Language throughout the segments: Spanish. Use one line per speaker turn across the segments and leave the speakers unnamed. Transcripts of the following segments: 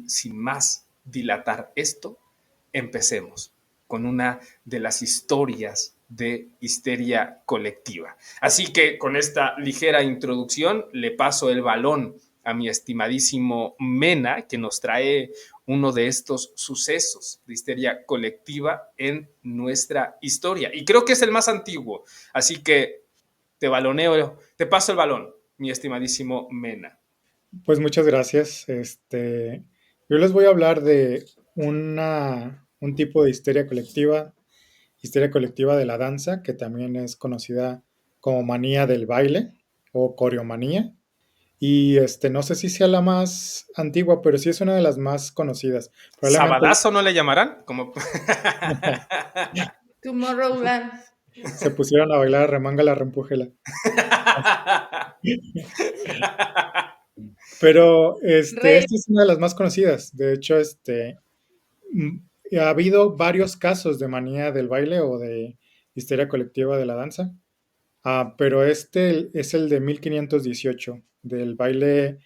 sin más dilatar esto, empecemos con una de las historias de histeria colectiva. Así que con esta ligera introducción le paso el balón a mi estimadísimo Mena, que nos trae uno de estos sucesos de histeria colectiva en nuestra historia. Y creo que es el más antiguo. Así que te baloneo, te paso el balón, mi estimadísimo Mena.
Pues muchas gracias. Yo les voy a hablar de un tipo de histeria colectiva de la danza, que también es conocida como manía del baile o coreomanía. Y no sé si sea la más antigua, pero sí es una de las más conocidas. Probablemente
¿Sabadazo no le llamarán? Como...
Tomorrowland.
se pusieron a bailar remanga la rempújela. Pero esta
Rey.
es una de las más conocidas. De hecho, mm, ha habido varios casos de manía del baile o de histeria colectiva de la danza. Pero este es el de 1518, del baile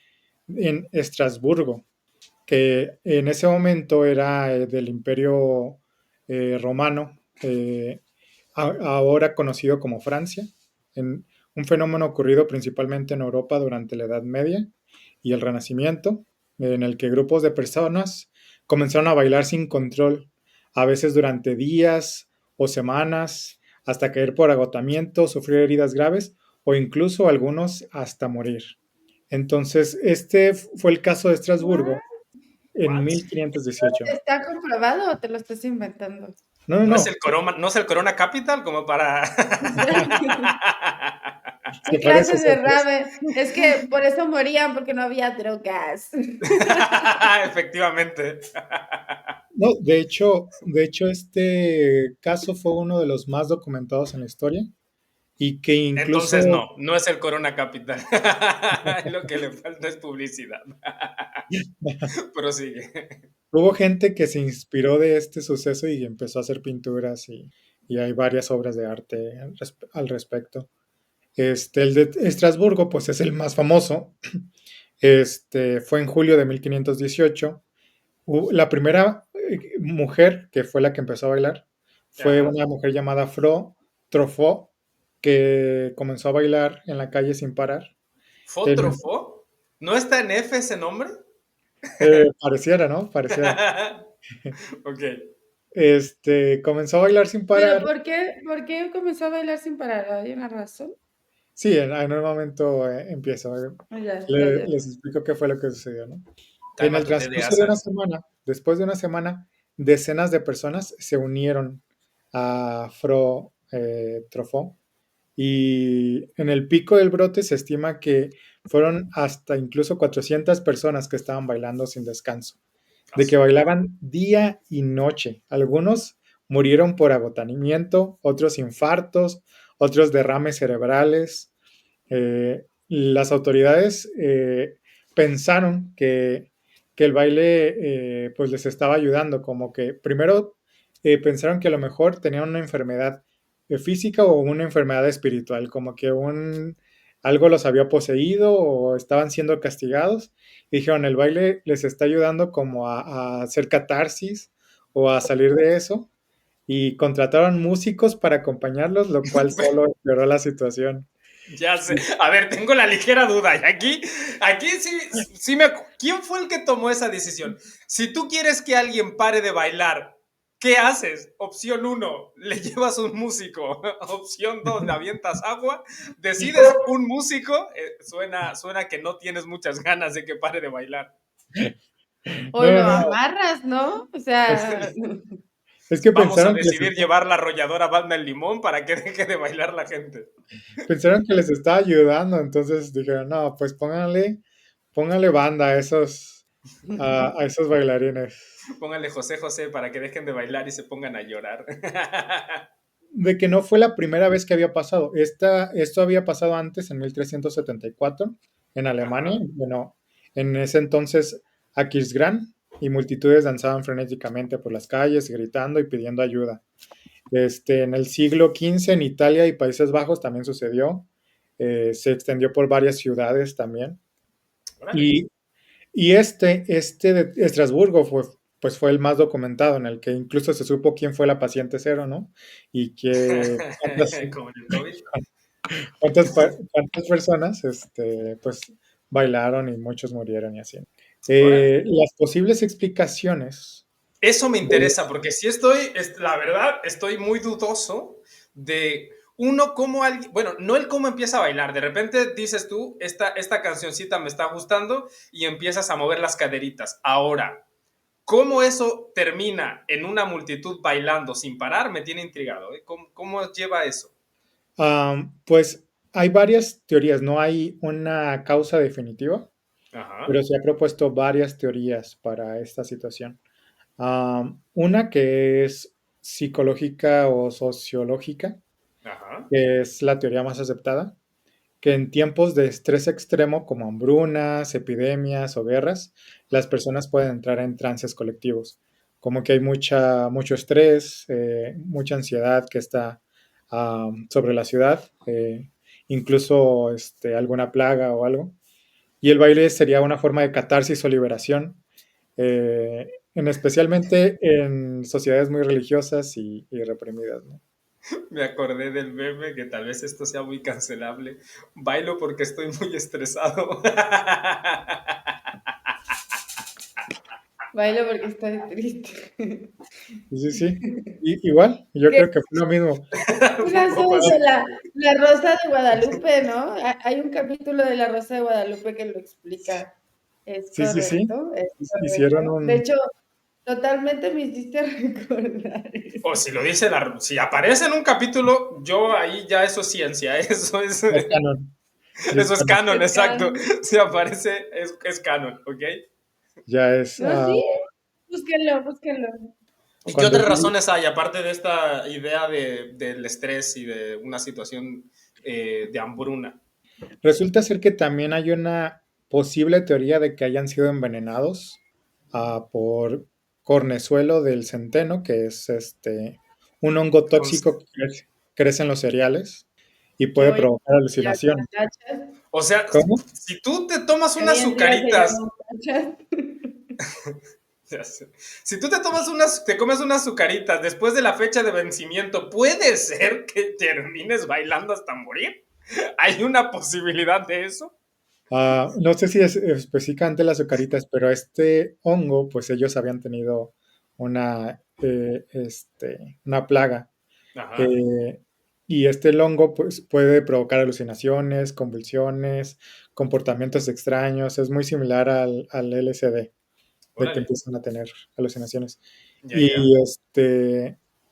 en Estrasburgo, que en ese momento era del Imperio Romano, ahora conocido como Francia, en un fenómeno ocurrido principalmente en Europa durante la Edad Media y el Renacimiento, en el que grupos de personas comenzaron a bailar sin control, a veces durante días o semanas, hasta caer por agotamiento, sufrir heridas graves o incluso algunos hasta morir. Entonces, este fue el caso de Estrasburgo en 1518.
¿Está comprobado o te lo estás inventando?
No, no,
¿No es
no.
el Corona, no es el Corona Capital como para...
Se
¿Qué
parece,
clases de rave? Es que por eso morían, porque no había drogas.
Efectivamente.
no, de hecho, este caso fue uno de los más documentados en la historia y que incluso
Entonces no es el Corona Capital. Lo que le falta es publicidad. Prosigue.
hubo gente que se inspiró de este suceso y empezó a hacer pinturas y hay varias obras de arte al respecto. El de Estrasburgo, pues es el más famoso. Fue en julio de 1518. La primera mujer que fue la que empezó a bailar fue
Ajá.
una mujer llamada Fro Truffaut, que comenzó a bailar en la calle sin parar. En-
¿Fótrofo? ¿No está en F ese nombre?
pareciera, ¿no? Pareciera.
Ok.
Comenzó a bailar sin
¿Pero
parar.
por qué comenzó a bailar sin parar? ¿Hay una razón?
Sí, en un momento empiezo.
Ya.
Les explico qué fue lo que sucedió, ¿no? En el
Calma tu té de
transcurso de
asa.
una semana, después de una semana, decenas de personas se unieron a Fro Truffaut. Y en el pico del brote se estima que fueron hasta incluso 400 personas que estaban bailando sin descanso, de que bailaban día y noche. Algunos murieron por agotamiento, otros infartos, otros derrames cerebrales. Las autoridades pensaron que el baile pues les estaba ayudando, como que primero pensaron que a lo mejor tenían una enfermedad física o una enfermedad espiritual, como que algo los había poseído o estaban siendo castigados. Y dijeron, el baile les está ayudando como a hacer catarsis o a salir de eso. Y contrataron músicos para acompañarlos, lo cual solo empeoró la situación.
Ya sé. A ver, tengo la ligera duda. Y aquí sí ¿Quién fue el que tomó esa decisión? Si tú quieres que alguien pare de bailar, ¿qué haces? Opción 1, le llevas un músico. Opción 2, le avientas agua. Decides un músico. Suena que no tienes muchas ganas de que pare de bailar.
O
No,
lo
no, no.
amarras, ¿no? O sea,
Es que
Vamos a decidir llevar la arrolladora banda el limón para que deje de bailar la gente.
pensaron que les estaba ayudando, entonces dijeron, no, pues póngale banda a esos bailarines.
Póngale José José para que dejen de bailar y se pongan a llorar.
De que no fue la primera vez que había pasado. Esto había pasado antes, en 1374, en Alemania.
Ajá.
Bueno, en ese entonces, Aquisgrán y multitudes danzaban frenéticamente por las calles, gritando y pidiendo ayuda. En el siglo XV, en Italia y Países Bajos también sucedió. Se extendió por varias ciudades también.
Órale.
Y Y este de Estrasburgo pues fue el más documentado, en el que incluso se supo quién fue la paciente cero, ¿no? Y que
Como en el COVID.
cuántas personas pues bailaron y muchos murieron y así.
Órale.
Las posibles explicaciones.
Eso me interesa, porque sí la verdad, estoy muy dudoso de uno cómo alguien, bueno, no el cómo empieza a bailar, de repente dices tú, esta cancioncita me está gustando y empiezas a mover las caderitas. Ahora, cómo eso termina en una multitud bailando sin parar, me tiene intrigado, ¿eh? ¿Cómo lleva eso?
Pues hay varias teorías, no hay una causa definitiva,
Ajá,
pero se ha propuesto varias teorías para esta situación. Una que es psicológica o sociológica,
ajá,
que es la teoría más aceptada, que en tiempos de estrés extremo como hambrunas, epidemias o guerras, las personas pueden entrar en trances colectivos, como que hay mucho estrés, mucha ansiedad que está sobre la ciudad, incluso alguna plaga o algo. Y el baile sería una forma de catarsis o liberación, especialmente en sociedades muy religiosas y reprimidas, ¿no?
me acordé del meme que tal vez esto sea muy cancelable. Bailo porque estoy muy estresado.
Bailo porque estoy triste.
Sí, sí, sí. Igual, yo
Que
creo que fue lo mismo.
una
Un poco
de
así.
la Rosa de Guadalupe, ¿no? Hay un capítulo de la Rosa de Guadalupe que lo explica. Es
Sí, sí, sí.
correcto, es
Hicieron
correcto. De
un...
hecho, totalmente me hiciste recordar
O
eso.
si lo dice si aparece en un capítulo, yo ahí ya eso es ciencia,
Es canon. Ya es
eso es
canon.
canon,
Es
exacto.
canon.
Si aparece, es canon, ¿ok?
Ya es...
No, sí, búsquenlo, búsquenlo.
¿Y qué
cuando
otras
vi-
razones hay, aparte de esta idea del estrés y de una situación de hambruna?
Resulta ser que también hay una posible teoría de que hayan sido envenenados por cornezuelo del centeno, que es un hongo
Con-
tóxico que crece en los cereales y
Que
puede
hoy
provocar
se llama
alucinación.
tachas,
O sea,
¿Cómo?
si tú te tomas
que hoy
unas
en día se
azucaritas,
llaman tachas.
ya sé, si tú te comes unas azucaritas después de la fecha de vencimiento, puede ser que termines bailando hasta morir. ¿Hay una posibilidad de eso?
No sé si es específicamente las azucaritas, pero este hongo, pues ellos habían tenido una plaga.
Ajá.
eh, y este hongo pues, puede provocar alucinaciones, convulsiones, comportamientos extraños. Es muy similar al LSD, de que
Órale.
empiezan a tener alucinaciones.
Ya, ya.
Y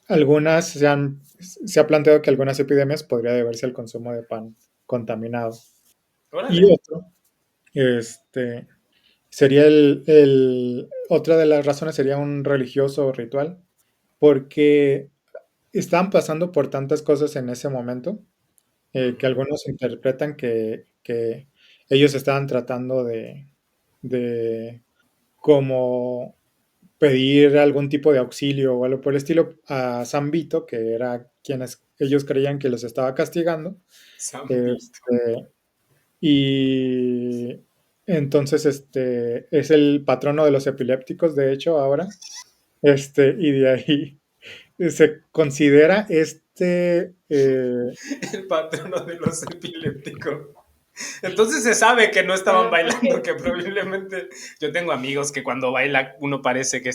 algunas se ha planteado que algunas epidemias podría deberse al consumo de pan contaminado. Y
Órale.
otro, este, sería otra de las razones sería un religioso ritual, porque estaban pasando por tantas cosas en ese momento, que
Ujú.
algunos interpretan que ellos estaban tratando de como pedir algún tipo de auxilio o algo por el estilo a San Vito, que era quienes ellos creían que los estaba castigando.
Zambito.
este, y entonces es el patrono de los epilépticos, de hecho, ahora. Y de ahí se considera
El patrono de los epilépticos. Entonces se sabe que no estaban
Pero
bailando,
porque,
que probablemente yo tengo amigos que cuando baila uno parece que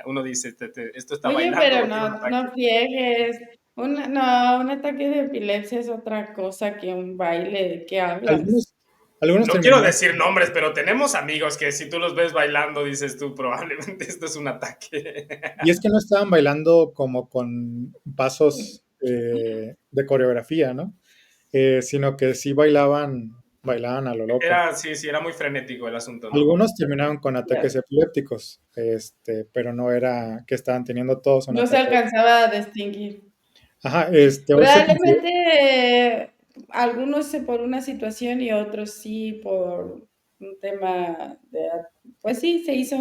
uno dice, esto está
oye,
bailando
pero
o tiene un ataque.
no friegues. No, un ataque de epilepsia es otra cosa que un baile. ¿De qué hablas?
algunos, algunos
No quiero
terminaron.
decir nombres, pero tenemos amigos que si tú los ves bailando dices tú, probablemente esto es un ataque.
Y es que no estaban bailando como con pasos de coreografía, ¿no? Sino que sí bailaban a lo loco.
Sí, sí, era muy frenético el asunto, ¿no?
Algunos terminaron con ataques epilépticos, pero no era que estaban teniendo todos un
No se
ataque.
alcanzaba a distinguir.
Ajá, hoy se considera,
Probablemente algunos por una situación y otros sí por un tema de, pues sí, se hizo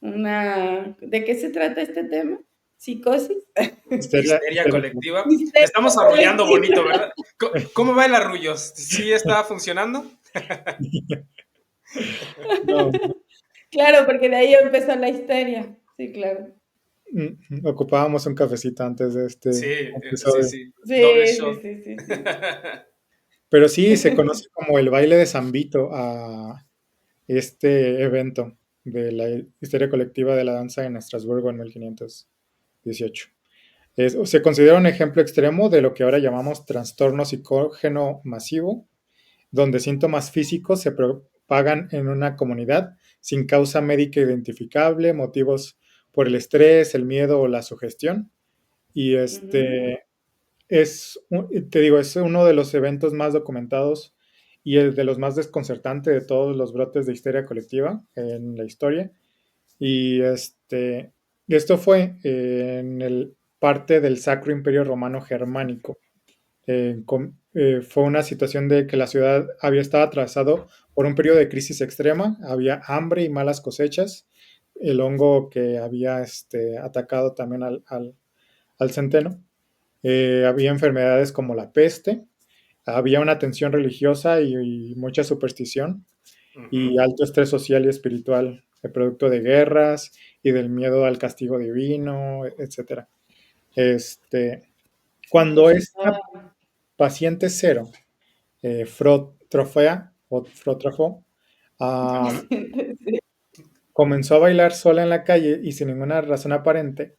¿de qué se trata este tema? ¿Psicosis?
Histeria
histérico.
colectiva. Le
Misterio
estamos arrullando
colectivo.
bonito, ¿verdad? ¿Cómo va el arrullo? ¿Sí está funcionando?
No,
Claro, porque de ahí empezó la histeria. Sí, claro.
ocupábamos un cafecito antes de
Sí,
este
sí,
episodio.
sí. Doble
Sí, sí,
shot.
sí, sí, sí.
Pero sí, se conoce como el baile de San Vito a este evento de la histeria colectiva de la danza en Estrasburgo en 1518. Se considera un ejemplo extremo de lo que ahora llamamos trastorno psicógeno masivo, donde síntomas físicos se propagan en una comunidad sin causa médica identificable, motivos por el estrés, el miedo o la sugestión. Y
Ujú,
te digo, es uno de los eventos más documentados y el de los más desconcertantes de todos los brotes de histeria colectiva en la historia. Y esto fue en el parte del Sacro Imperio Romano Germánico. Fue una situación de que la ciudad había estado atravesado por un periodo de crisis extrema, había hambre y malas cosechas, el hongo que había atacado también al centeno, había enfermedades como la peste, había una tensión religiosa y mucha superstición y
Ujú.
alto estrés social y espiritual, el producto de guerras y del miedo al castigo divino, etcétera. Este,
sí,
cuando
pues
esta
estaba.
paciente cero, Frotrofea, o Frotrofo, ah,
Sí.
comenzó a bailar sola en la calle y sin ninguna razón aparente,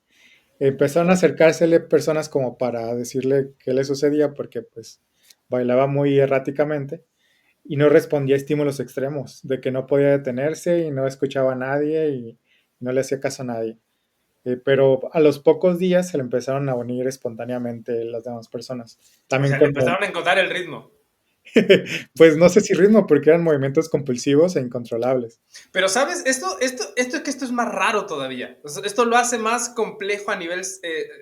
empezaron a acercársele personas como para decirle qué le sucedía porque pues bailaba muy erráticamente y no respondía a estímulos extremos, de que no podía detenerse y no escuchaba a nadie y no le hacía caso a nadie. Pero a los pocos días se le empezaron a unir espontáneamente las demás personas.
O
También
sea, le
como,
empezaron a encontrar el ritmo.
pues no sé si ritmo, porque eran movimientos compulsivos e incontrolables.
Pero, ¿sabes? Esto es más raro todavía. Esto lo hace más complejo a nivel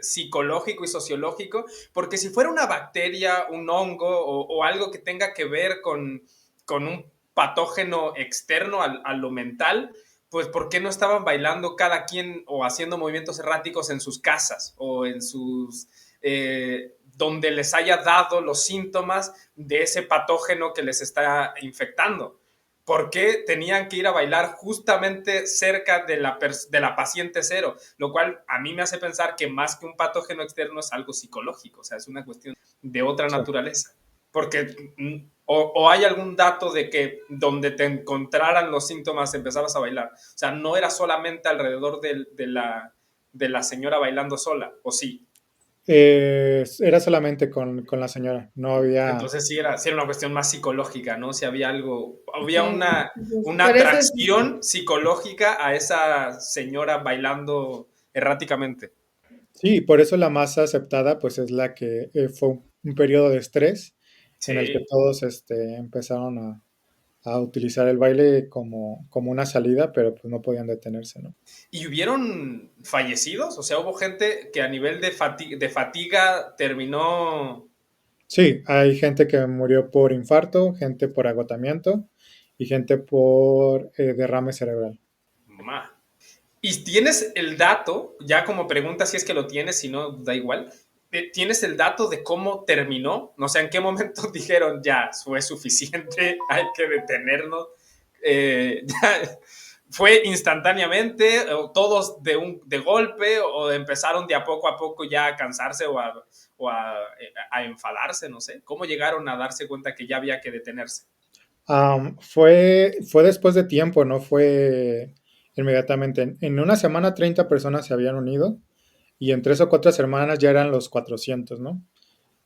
psicológico y sociológico, porque si fuera una bacteria, un hongo o algo que tenga que ver con un patógeno externo a lo mental, pues ¿por qué no estaban bailando cada quien o haciendo movimientos erráticos en sus casas o en sus... donde les haya dado los síntomas de ese patógeno que les está infectando? ¿Por qué tenían que ir a bailar justamente cerca de la paciente cero? Lo cual a mí me hace pensar que más que un patógeno externo es algo psicológico, o sea, es una cuestión de otra
Sí.
naturaleza. Porque o hay algún dato de que donde te encontraran los síntomas empezabas a bailar. O sea, no era solamente alrededor de la señora bailando sola, o sí.
Era solamente con la señora, no había...
Entonces sí era una cuestión más psicológica, ¿no? Si había algo, había
Sí, pues,
una
por eso es.
atracción psicológica a esa señora bailando erráticamente.
Sí, por eso la más aceptada pues es la que fue un periodo de estrés en el que
Sí.
todos empezaron a utilizar el baile como una salida, pero pues no podían detenerse, ¿no?
¿Y hubieron fallecidos? O sea, hubo gente que a nivel de fatiga terminó...
Sí, hay gente que murió por infarto, gente por agotamiento y gente por derrame cerebral.
Ma. Y tienes el dato, ya como pregunta si es que lo tienes, si no, da igual. ¿Tienes el dato de cómo terminó? No sé, ¿en qué momento dijeron ya fue suficiente, hay que detenernos? Ya, ¿fue instantáneamente, o todos de golpe, o empezaron de a poco ya a cansarse a enfadarse? No sé. ¿Cómo llegaron a darse cuenta que ya había que detenerse?
Fue después de tiempo, no fue inmediatamente. En una semana 30 personas se habían unido y en 3 o 4 semanas ya eran los 400, ¿no?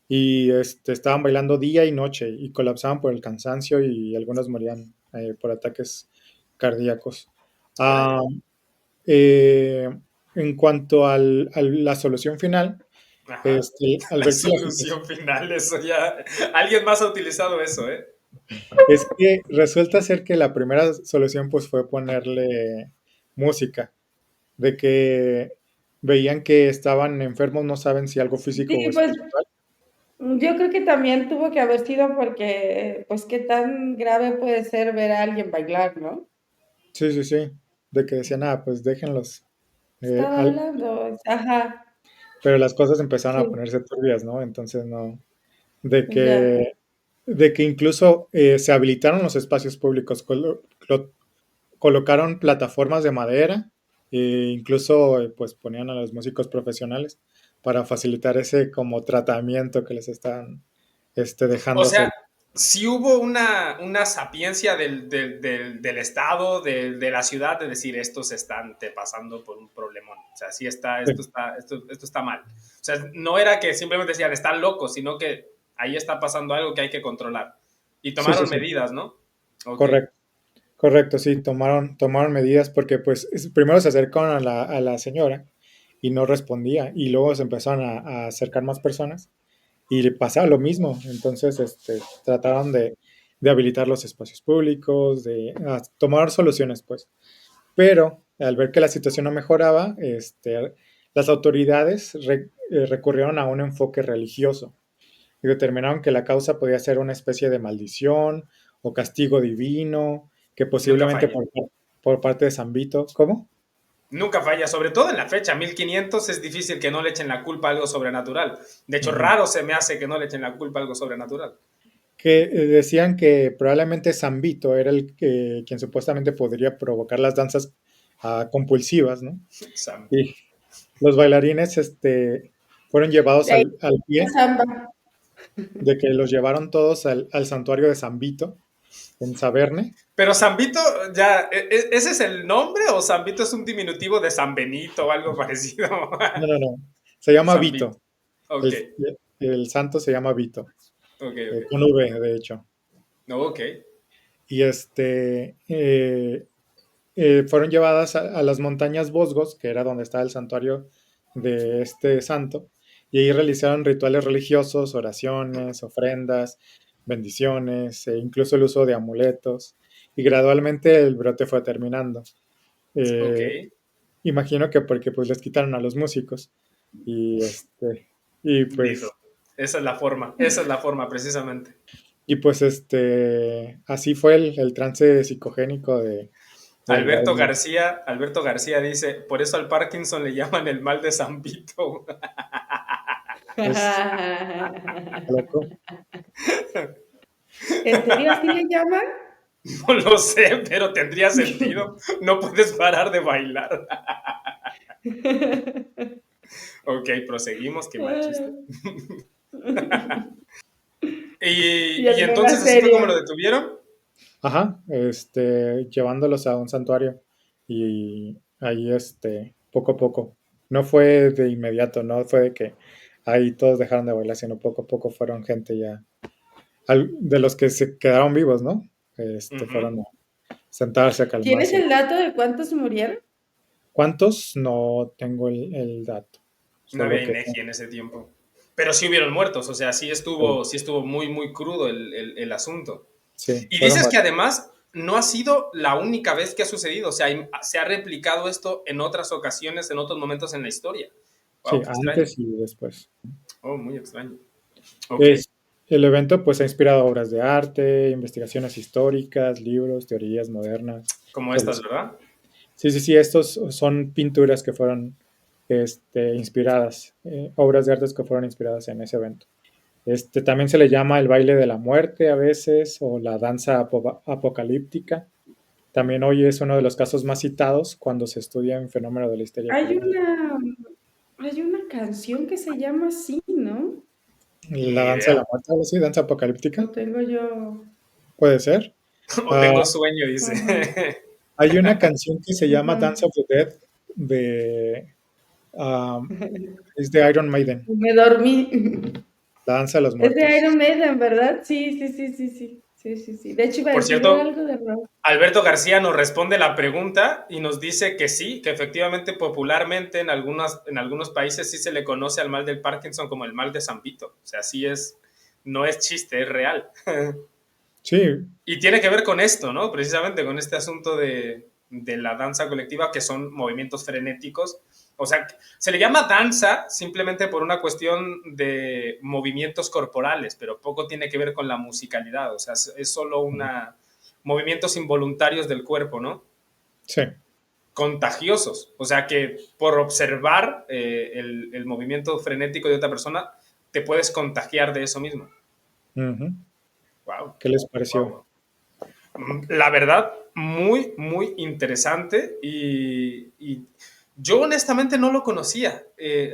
Y estaban bailando día y noche y colapsaban por el cansancio y algunos morían por ataques cardíacos. Ah,
Órale.
eh, en cuanto a la solución final,
Ajá.
al
La
ver que la situación
solución final, eso ya. Alguien más ha utilizado eso, ¿eh?
es que resulta ser que la primera solución pues fue ponerle música, de que veían que estaban enfermos, no saben si algo físico o
Sí, pues
espiritual.
yo creo que también tuvo que haber sido porque, pues, qué tan grave puede ser ver a alguien bailar, ¿no?
Sí, sí, sí, de que decían, pues déjenlos.
Está
Al
bailando, ajá,
pero las cosas empezaron a
sí,
ponerse turbias, ¿no? Entonces no, de
ya.
que, de que incluso se habilitaron los espacios públicos, lo- colocaron plataformas de madera e incluso pues ponían a los músicos profesionales para facilitar ese como tratamiento que les están
O
dejando hacer.
sea, si hubo una sapiencia del Estado, de la ciudad, de decir, estos están te pasando por un problemón. O sea, sí está,
Sí,
esto está mal. O sea, no era que simplemente decían, están locos, sino que ahí está pasando algo que hay que controlar. Y
sí, sí,
tomaron
sí,
medidas, ¿no? Ok,
correcto. Correcto, sí, tomaron medidas porque pues primero se acercaron a la señora y no respondía y luego se empezaron a acercar más personas y le pasaba lo mismo. Entonces, trataron de habilitar los espacios públicos, de tomar soluciones, pues. Pero al ver que la situación no mejoraba, las autoridades recurrieron a un enfoque religioso y determinaron que la causa podía ser una especie de maldición o castigo divino, que
nunca
posiblemente
falla.
por parte de San Vito. ¿Cómo?
Nunca falla, sobre todo en la fecha, 1500 es difícil que no le echen la culpa a algo sobrenatural. De hecho,
Ujú.
raro se me hace que no le echen la culpa a algo sobrenatural.
Que decían que probablemente San Vito era quien supuestamente podría provocar las danzas compulsivas, ¿no?
Santo.
Y los bailarines fueron llevados
De ahí
al
la
pie,
samba.
de que los llevaron todos al santuario de San Vito en Saverne.
Pero San Vito, ya, ¿ese es el nombre o San Vito es un diminutivo de San Benito o algo parecido?
No, no, no. Se llama
San Vito.
Vito.
Ok,
El, el santo se llama Vito,
ok, ok.
con V, de hecho.
No, ok.
Y fueron llevadas a las montañas Vosgos, que era donde estaba el santuario de este santo, y ahí realizaron rituales religiosos, oraciones, ofrendas, bendiciones, e incluso el uso de amuletos, y gradualmente el brote fue terminando.
Ok.
Eh, Imagino que porque pues les quitaron a los músicos, y y
Dito.
pues,
Esa es la forma precisamente.
así fue el trance psicogénico del baile.
Alberto García dice, por eso al Parkinson le llaman el mal de San Vito.
Es loco.
¿En serio así le llaman?
No lo sé, pero tendría sentido. No puedes parar de bailar. Ok, proseguimos, qué mal chiste.
Y
Y
el tema
entonces así fue como lo
serio.
detuvieron.
Ajá, llevándolos a un santuario y ahí, poco a poco. No fue de inmediato, no fue de que ahí todos dejaron de bailar, sino poco a poco fueron gente ya, de los que se quedaron vivos, ¿no?
Ujú.
Fueron a sentarse, a
¿Tienes
calmarse.
el dato de cuántos murieron?
¿Cuántos? No tengo el dato,
No
solo
había
que
INEGI en ese tiempo. Pero sí hubieron muertos, o sea, sí estuvo muy, muy crudo el asunto.
sí,
Y
fueron
dices que
varios.
además no ha sido la única vez que ha sucedido, o sea, se ha replicado esto en otras ocasiones, en otros momentos en la historia.
Sí,
Wow, qué extraño.
antes y después.
Oh, muy extraño. Ok,
Es, el evento pues ha inspirado obras de arte, investigaciones históricas, libros, teorías modernas
como
sobre...
estas, ¿verdad?
Sí, sí, sí, estos son pinturas que fueron inspiradas, obras de arte que fueron inspiradas en ese evento. También se le llama el baile de la muerte a veces o la danza apocalíptica. También hoy es uno de los casos más citados cuando se estudia un fenómeno de la histeria
Hay
colectiva.
una, hay una canción que se llama así, ¿no?
La
Ni
danza de
idea.
la muerte, algo así, danza apocalíptica,
Lo tengo yo.
puede ser.
O
Ah,
tengo sueño, dice.
Ajá.
hay una canción que se llama
Ajá.
Dance of the Dead de, um, es de Iron Maiden,
Me dormí.
la danza de los
Es de
muertos.
Iron Maiden, ¿verdad? Sí, sí, sí, sí, sí. Sí, sí, sí. De hecho, iba a
Por
decir, era
cierto,
algo de rock.
Alberto García nos responde la pregunta y nos dice que sí, que efectivamente popularmente en algunos países sí se le conoce al mal del Parkinson como el mal de San Vito. O sea, sí es, no es chiste, es real.
Sí,
Y tiene que ver con esto, ¿no? Precisamente con este asunto de la danza colectiva, que son movimientos frenéticos. O sea, se le llama danza simplemente por una cuestión de movimientos corporales, pero poco tiene que ver con la musicalidad. O sea, es solo una movimientos involuntarios del cuerpo, ¿no?
sí.
Contagiosos. O sea, que por observar el movimiento frenético de otra persona, te puedes contagiar de eso mismo.
Ujú.
Wow,
¿Qué les
wow,
pareció?
wow. La verdad, muy, muy interesante y yo honestamente no lo conocía.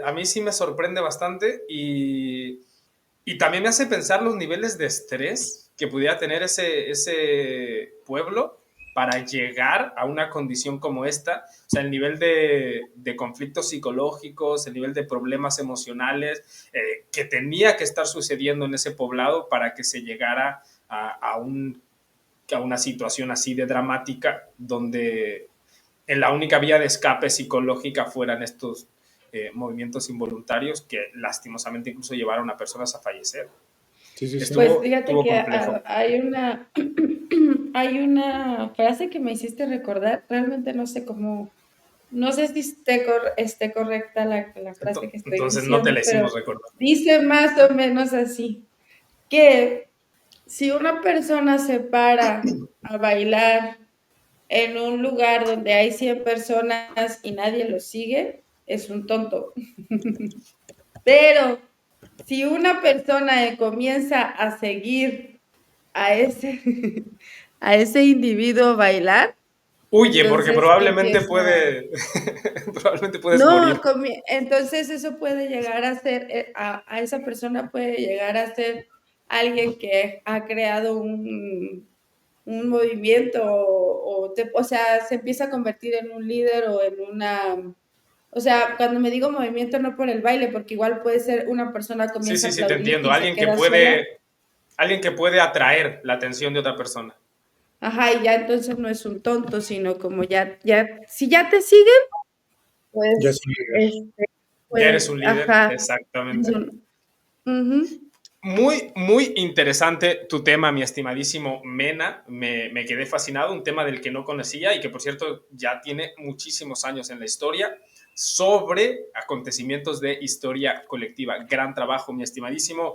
A mí sí me sorprende bastante y también me hace pensar los niveles de estrés que pudiera tener ese pueblo para llegar a una condición como esta. O sea, el nivel de conflictos psicológicos, el nivel de problemas emocionales que tenía que estar sucediendo en ese poblado para que se llegara a una situación así de dramática donde en la única vía de escape psicológica fueran estos movimientos involuntarios que lastimosamente incluso llevaron a personas a fallecer.
Sí, sí, sí.
Pues
Estuvo,
fíjate
estuvo
que
complejo.
hay una, hay una frase que me hiciste recordar, realmente no sé cómo, no sé si esté correcta la frase que estoy
Entonces no te
diciendo,
la
pero
hicimos recordar.
dice más o menos así, que si una persona se para a bailar en un lugar donde hay 100 personas y nadie lo sigue, es un tonto. Pero si una persona comienza a seguir a ese, a ese individuo bailar,
Huye, porque
entonces
probablemente
empieza.
probablemente puedes
No,
morir.
entonces eso puede llegar a ser, a esa persona puede llegar a ser alguien que ha creado un movimiento o sea, se empieza a convertir en un líder o en una. O sea, cuando me digo movimiento no por el baile, porque igual puede ser una persona
Sí,
comienza a
sí, sí, te
aplaudir
entiendo.
y se queda sola.
Alguien que puede atraer la atención de otra persona.
Ajá, y ya entonces no es un tonto, sino como si ya te siguen,
Ya
pues,
es un líder.
Ya eres
pues,
un líder,
ajá.
exactamente.
Ujú.
Muy, muy interesante tu tema, mi estimadísimo Mena. Me quedé fascinado, un tema del que no conocía y que, por cierto, ya tiene muchísimos años en la historia sobre acontecimientos de historia colectiva. Gran trabajo, mi estimadísimo